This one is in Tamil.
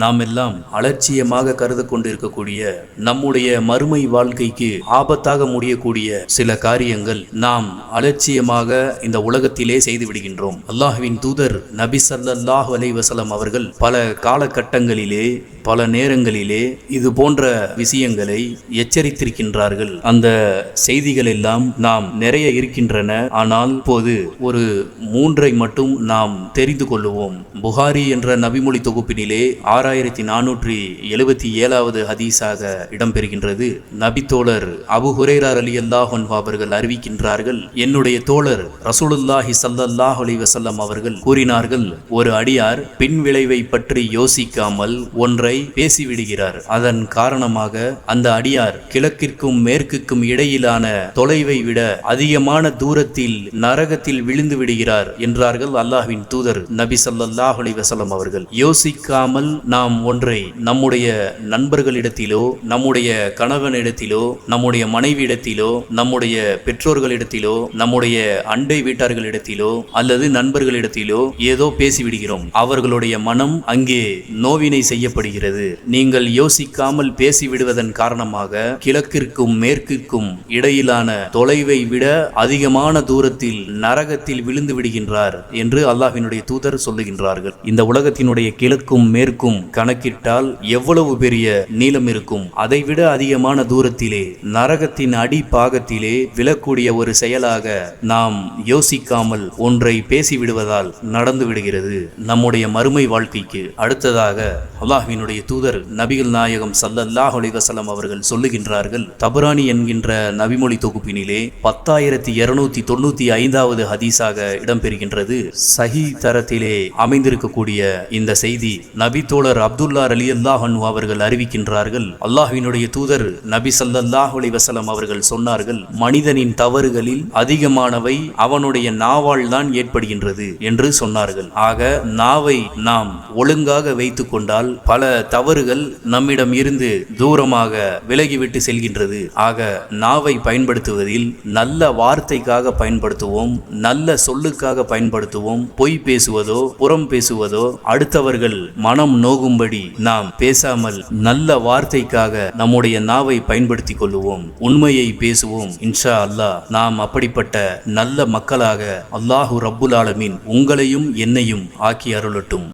நாம் எல்லாம் அலட்சியமாக கருது கொண்டிருக்கக்கூடிய நம்முடைய மறுமை வாழ்க்கைக்கு ஆபத்தாக முடியக்கூடிய சில காரியங்கள் நாம் அலட்சியமாக இந்த உலகத்திலே செய்து விடுகின்றோம். அல்லாஹ்வின் தூதர் நபி ஸல்லல்லாஹு அலைஹி வஸல்லம் அவர்கள் பல காலகட்டங்களிலே பல நேரங்களிலே இது போன்ற விஷயங்களை எச்சரித்திருக்கின்றார்கள். அந்த செய்திகள் எல்லாம் நாம் நிறைய இருக்கின்றன. ஆனால் இப்போது ஒரு மூன்றை மட்டும் நாம் தெரிந்து கொள்ளுவோம். புகாரி என்ற நபிமொழி தொகுப்பினிலே 6477வது ஹதீஸாக இடம்பெறுகின்றது. நபி தோழர் அபு ஹுரைரா ரலியல்லாஹு அன்ஹு அவர்கள் அறிவிக்கின்றார்கள், என்னுடைய தோழர் ரசூலுல்லாஹி ஸல்லல்லாஹு அலைஹி வஸல்லம் அவர்கள் கூறினார்கள், ஒரு அடியார் பின் விளைவை பற்றி யோசிக்காமல் ஒன்றை பேசிவிடுகிறார். அதன் காரணமாக அந்த அடியார் கிழக்கிற்கும் மேற்குக்கும் இடையிலான தொலைவை விட அதிகமான தூரத்தில் நரகத்தில் விழுந்து விடுகிறார் என்றார்கள் அல்லாஹ்வின் தூதர் நபி ஸல்லல்லாஹு அலைஹி வஸல்லம் அவர்கள். யோசிக்காமல் நாம் ஒன்றை நம்முடைய நண்பர்களிடத்திலோ நம்முடைய கணவனிடத்திலோ நம்முடைய மனைவியிடத்திலோ நம்முடைய பெற்றோர்களிடத்திலோ நம்முடைய அண்டை வீட்டார்களிடத்திலோ அல்லது நண்பர்களிடத்திலோ ஏதோ பேசிவிடுகிறோம். அவர்களுடைய மனம் அங்கே நோவினை செய்யப்படுகிறது. நீங்கள் யோசிக்காமல் பேசிவிடுவதன் காரணமாக கிழக்கிற்கும் மேற்கிற்கும் இடையிலான தொலைவை விட அதிகமான தூரத்தில் நரகத்தில் விழுந்து விடுகின்றார் என்று அல்லாஹ்வினுடைய தூதர் சொல்லுகின்றார்கள். இந்த உலகத்தினுடைய கிழக்கும் மேற்கும் கணக்கிட்டால் எவ்வளவு பெரிய நீளம் இருக்கும். அதைவிட அதிகமான தூரத்திலே நரகத்தின் அடி பாகத்திலே விழக்கூடிய ஒரு செயலாக நாம் யோசிக்காமல் ஒன்றை பேசிவிடுவதால் நடந்து விடுகிறது நம்முடைய மறுமை வாழ்க்கைக்கு. அடுத்ததாக அல்லாஹ்வினுடைய தூதர் நபிகள் நாயகம் ஸல்லல்லாஹு அலைஹி வஸல்லம் அவர்கள் சொல்லுகின்றார்கள், தபரானி என்கின்ற நபிமொழி தொகுப்பினிலே 10295வது ஹதீஸாக இடம்பெறுகின்றது. சஹீ தரத்திலே அமைந்திருக்கக்கூடிய இந்த செய்தி நபி தோழர் அப்துல்லா ரலியல்லாஹு அன்ஹு அவர்கள் அறிவிக்கின்றார்கள், அல்லாஹ்வினுடைய தூதர் நபி ஸல்லல்லாஹு அலைஹி வஸல்லம் அவர்கள் சொன்னார்கள், மனிதனின் தவறுகளில் அதிகமானவை அவனுடைய நாவால் தான் ஏற்படுகின்றது என்று சொன்னார்கள். ஆக நாவை நாம் ஒழுங்காக வைத்துக் கொண்டால் பல தவறுகள் நம்மிடம் இருந்து தூரமாக விலகிவிட்டு செல்கின்றது. ஆக நாவை பயன்படுத்துவதில் நல்ல வார்த்தைக்காக பயன்படுத்துவோம், நல்ல சொல்லுக்காக பயன்படுத்துவோம். பொய் பேசுவதோ புறம் பேசுவதோ அடுத்தவர்கள் மனம் நோகும்படி நாம் பேசாமல் நல்ல வார்த்தைக்காக நம்முடைய நாவை பயன்படுத்திக் கொள்ளுவோம். உண்மையை பேசுவோம். இன்ஷா அல்லாஹ் நாம் அப்படிப்பட்ட நல்ல மக்களாக அல்லாஹு ரப்புல் ஆலமீன் உங்களையும் என்னையும் ஆக்கி அருளட்டும்.